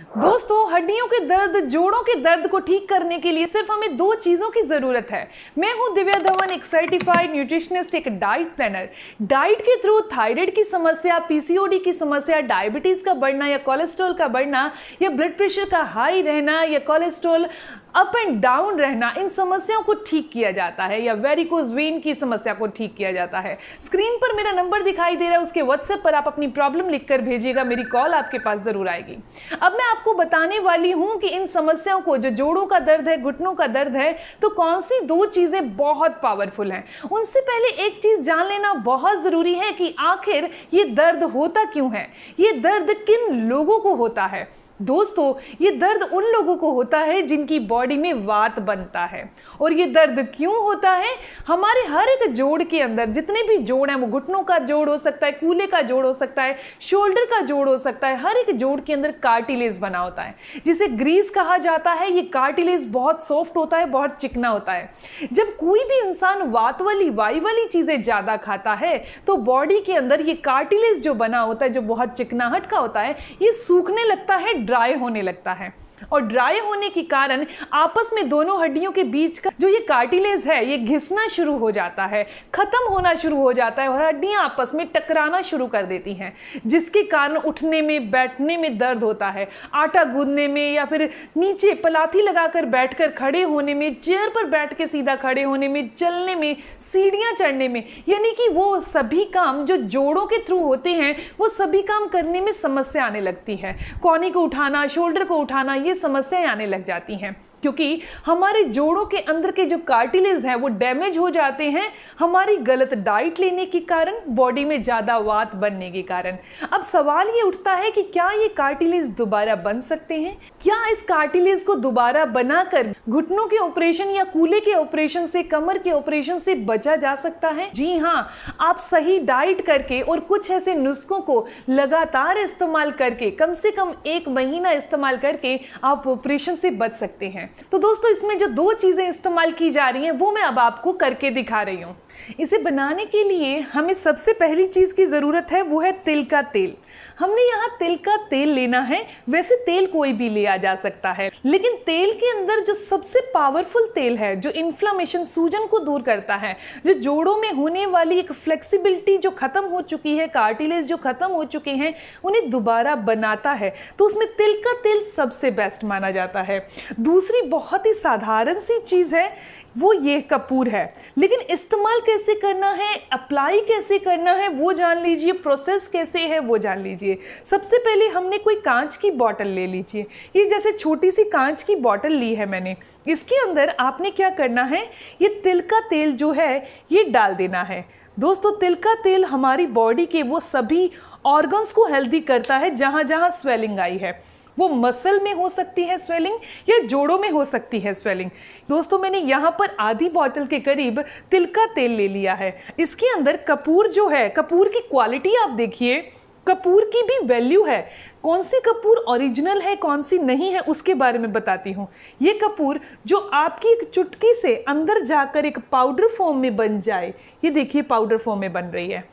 दोस्तों, हड्डियों के दर्द, जोड़ों के दर्द को ठीक करने के लिए सिर्फ हमें दो चीजों की जरूरत है। मैं हूं दिव्या धवन, एक सर्टिफाइड न्यूट्रिशनिस्ट, एक डाइट प्लानर। डाइट के थ्रू थायराइड की समस्या, पीसीओडी की समस्या, डायबिटीज का बढ़ना या कोलेस्ट्रॉल का बढ़ना या ब्लड प्रेशर का हाई रहना या कोलेस्ट्रॉल अप एंड डाउन रहना, इन समस्याओं को ठीक किया जाता है। या वेरिकोज वेन की समस्या को ठीक किया जाता है। स्क्रीन पर मेरा नंबर दिखाई दे रहा है, उसके व्हाट्सएप पर आप अपनी प्रॉब्लम लिखकर भेजिएगा, मेरी कॉल आपके पास जरूर आएगी। अब मैं आपको बताने वाली हूं कि इन समस्याओं को, जो जोड़ों का दर्द है, घुटनों का दर्द है, तो कौन सी दो चीजें बहुत पावरफुल हैं। उनसे पहले एक चीज जान लेना बहुत जरूरी है कि आखिर ये दर्द होता क्यों है, ये दर्द किन लोगों को होता है। दोस्तों, ये दर्द उन लोगों को होता है जिनकी बॉडी में वात बनता है। और ये दर्द क्यों होता है? हमारे हर एक जोड़ के अंदर जितने भी जोड़ हैं, वो घुटनों का जोड़ हो सकता है, कूल्हे का जोड़ हो सकता है, शोल्डर का जोड़ हो सकता है, हर एक जोड़ के अंदर कार्टिलेज बना होता है, जिसे ग्रीस कहा जाता है। ये कार्टिलेज बहुत सॉफ्ट होता है, बहुत चिकना होता है। जब कोई भी इंसान वात वाली, वायु वाली चीजें ज्यादा खाता है तो बॉडी के अंदर ये कार्टिलेज जो बना होता है, जो बहुत चिकनाहट का होता है, ये सूखने लगता है, ड्राई होने लगता है। और ड्राई होने के कारण आपस में दोनों हड्डियों के बीच का जो ये कार्टिलेज है, ये घिसना शुरू हो जाता है, खत्म होना शुरू हो जाता है और हड्डियां आपस में टकराना शुरू कर देती हैं, जिसके कारण उठने में, बैठने में दर्द होता है, आटा गूंदने में या फिर नीचे पलाथी लगाकर बैठकर खड़े होने में, चेयर पर बैठ के सीधा खड़े होने में, चलने में, सीढ़ियां चढ़ने में, यानी कि वो सभी काम जो जोड़ों के थ्रू होते हैं, वो सभी काम करने में समस्या आने लगती है। कौनी को उठाना, शोल्डर को उठाना, ये समस्याएं आने लग जाती हैं, क्योंकि हमारे जोड़ों के अंदर के जो कार्टिलेज हैं वो डैमेज हो जाते हैं, हमारी गलत डाइट लेने के कारण, बॉडी में ज्यादा वात बनने के कारण। अब सवाल ये उठता है कि क्या ये कार्टिलेज दोबारा बन सकते हैं? क्या इस कार्टिलेज को दोबारा बनाकर घुटनों के ऑपरेशन या कूल्हे के ऑपरेशन से, कमर के ऑपरेशन से बचा जा सकता है? जी हाँ, आप सही डाइट करके और कुछ ऐसे नुस्खों को लगातार इस्तेमाल करके, कम से कम 1 महीना इस्तेमाल करके आप ऑपरेशन से बच सकते हैं। तो दोस्तों, इसमें जो दो चीजें इस्तेमाल की जा रही हैं वो मैं अब आपको करके दिखा रही हूं। इसे बनाने के लिए हमें सबसे पहली चीज की जरूरत है, वो है तिल का तेल। हमने यहाँ तिल का तेल लेना है। वैसे तेल कोई भी लिया जा सकता है, लेकिन तेल के अंदर जो सबसे पावरफुल तेल है, जो इन्फ्लामेशन, सूजन को दूर करता है, जो जोड़ों में होने वाली एक फ्लेक्सिबिलिटी जो खत्म हो चुकी है, कार्टिलेज जो खत्म हो चुके हैं, उन्हें दोबारा बनाता है, तो उसमें तिल का तेल सबसे बेस्ट माना जाता है। दूसरी बहुत ही साधारण सी चीज है, वो ये कपूर है। लेकिन इस्तेमाल कैसे करना है, अप्लाई कैसे करना है, वो जान लीजिए, प्रोसेस कैसे है वो जान लीजिए। सबसे पहले हमने कोई कांच की बोतल ले लीजिए। ये जैसे छोटी सी कांच की बोतल ली है मैंने। इसके अंदर आपने क्या करना है, ये तिल का तेल जो है ये डाल देना है। दोस्तों, तिल का तेल हमारी बॉडी के वो सभी ऑर्गन्स को हेल्दी करता है जहां जहां स्वेलिंग आई है। वो मसल में हो सकती है स्वेलिंग या जोड़ों में हो सकती है स्वेलिंग। दोस्तों, मैंने यहाँ पर आधी बोतल के करीब तिल का तेल ले लिया है। इसके अंदर कपूर जो है, कपूर की क्वालिटी आप देखिए, कपूर की भी वैल्यू है। कौन सी कपूर ओरिजिनल है, कौन सी नहीं है, उसके बारे में बताती हूँ। ये कपूर जो आपकी एक चुटकी से अंदर जाकर एक पाउडर फॉर्म में बन जाए, ये देखिए पाउडर फॉर्म में बन रही है।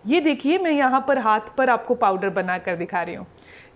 ये देखिए, मैं यहाँ पर हाथ पर आपको पाउडर बना कर दिखा रही हूँ।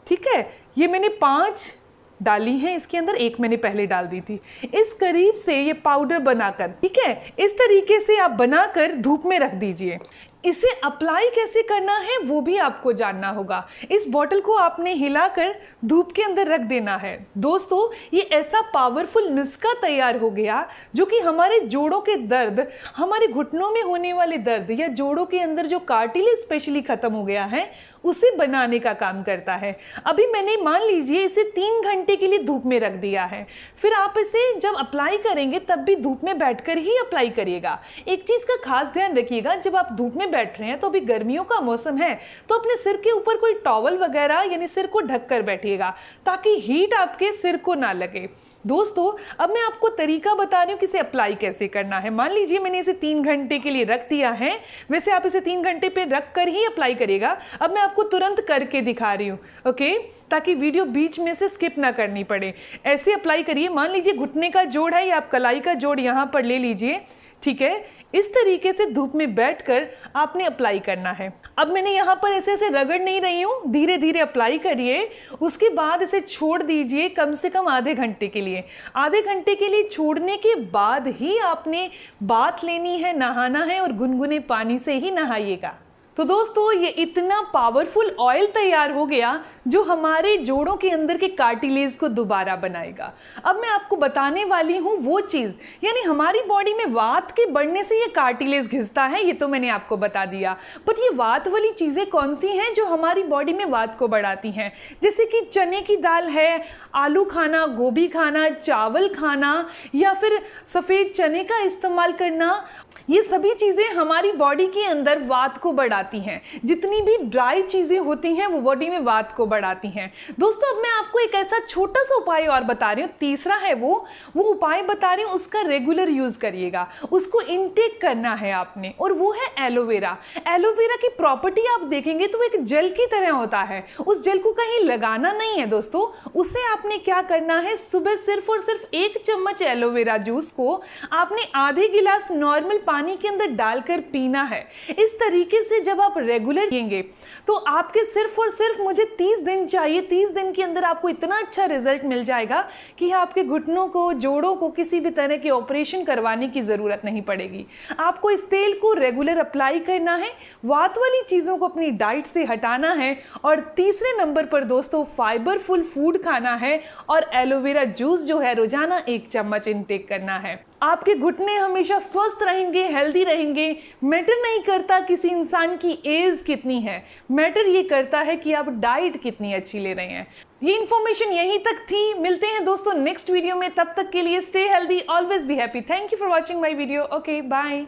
ठीक है, ये मैंने 5 डाली हैं इसके अंदर, 1 मैंने पहले डाल दी थी। इस करीब से ये पाउडर बनाकर, ठीक है, इस तरीके से आप बनाकर धूप में रख दीजिए। इसे अप्लाई कैसे करना है वो भी आपको जानना होगा। इस बॉटल को आपने हिलाकर धूप के अंदर रख देना है। दोस्तों, ये ऐसा पावरफुल नुस्खा तैयार हो गया जो कि हमारे जोड़ों के दर्द, हमारे घुटनों में होने वाले दर्द या जोड़ों के अंदर जो कार्टिलेज स्पेशली खत्म हो गया है, उसे बनाने का काम करता है। अभी मैंने, मान लीजिए, इसे 3 घंटे के लिए धूप में रख दिया है। फिर आप इसे जब अप्लाई करेंगे तब भी धूप में बैठकर ही अप्लाई करिएगा। एक चीज का खास ध्यान रखिएगा, जब आप धूप में बैठ रहे हैं, तो अभी गर्मियों का मौसम है, तो अपने सिर के ऊपर कोई टॉवल वगैरह, यानी सिर को ढक कर बैठिएगा, ताकि हीट आपके सिर को ना लगे। दोस्तों अब मैं आपको तरीका बता रही हूँ कि इसे अप्लाई कैसे करना है। मान लीजिए मैंने इसे 3 घंटे के लिए रख दिया है, वैसे आप इसे 3 घंटे पे रख कर ही अप्लाई करिएगा। अब मैं आपको तुरंत करके दिखा रही हूँ, ओके, ताकि वीडियो बीच में से स्किप ना करनी पड़े। ऐसे अप्लाई करिए। मान लीजिए घुटने का जोड़ है या आप कलाई का जोड़ यहाँ पर ले लीजिए, ठीक है। इस तरीके से धूप में बैठकर आपने अप्लाई करना है। अब मैंने यहाँ पर ऐसे ऐसे रगड़ नहीं रही हूँ, धीरे धीरे अप्लाई करिए। उसके बाद इसे छोड़ दीजिए कम से कम आधे घंटे के लिए। आधे घंटे के लिए छोड़ने के बाद ही आपने बाथ लेनी है, नहाना है, और गुनगुने पानी से ही नहाइएगा। तो दोस्तों ये इतना पावरफुल ऑयल तैयार हो गया जो हमारे जोड़ों के अंदर के कार्टिलेज को दोबारा बनाएगा। अब मैं आपको बताने वाली हूँ वो चीज़, यानी हमारी बॉडी में वात के बढ़ने से ये कार्टिलेज घिसता है, ये तो मैंने आपको बता दिया। बट ये वात वाली चीज़ें कौन सी हैं जो हमारी बॉडी में वात को बढ़ाती हैं? जैसे कि चने की दाल है, आलू खाना, गोभी खाना, चावल खाना, या फिर सफ़ेद चने का इस्तेमाल करना, ये सभी चीज़ें हमारी बॉडी के अंदर वात को बढ़ाती हैं। जितनी भी ड्राई चीज़ें होती हैं वो बॉडी में वात को बढ़ाती हैं। दोस्तों अब मैं आपको एक ऐसा छोटा सा उपाय और बता रही हूँ, तीसरा है वो उपाय बता रही हूँ, उसका रेगुलर यूज़ करिएगा, उसको इनटेक करना है आपने, और वो है एलोवेरा। एलोवेरा की प्रॉपर्टी आप देखेंगे तो वो एक जेल की तरह होता है। उस जेल को कहीं लगाना नहीं है दोस्तों, उसे आपने क्या करना है, सुबह सिर्फ और सिर्फ 1 चम्मच एलोवेरा जूस को आपने आधे गिलास नॉर्मल पानी के अंदर डालकर पीना है। इस तरीके से जब आप रेगुलर पिएंगे तो आपके सिर्फ और सिर्फ, मुझे 30 दिन चाहिए, 30 दिन के अंदर आपको इतना अच्छा रिजल्ट मिल जाएगा कि आपके घुटनों को, जोड़ों को किसी भी तरह के ऑपरेशन करवाने की ज़रूरत नहीं पड़ेगी। आपको इस तेल को रेगुलर अप्लाई करना है, वात वाली चीज़ों को अपनी डाइट से हटाना है, और तीसरे नंबर पर दोस्तों फाइबरफुल फूड खाना है, और एलोवेरा जूस जो है रोजाना 1 चम्मच इनटेक करना है। आपके घुटने हमेशा स्वस्थ रहेंगे, हेल्दी रहेंगे। मैटर नहीं करता किसी इंसान की एज कितनी है, मैटर ये करता है कि आप डाइट कितनी अच्छी ले रहे हैं। ये इन्फॉर्मेशन यहीं तक थी। मिलते हैं दोस्तों नेक्स्ट वीडियो में, तब तक के लिए stay healthy, always be happy. Thank you for watching my video. Okay, bye.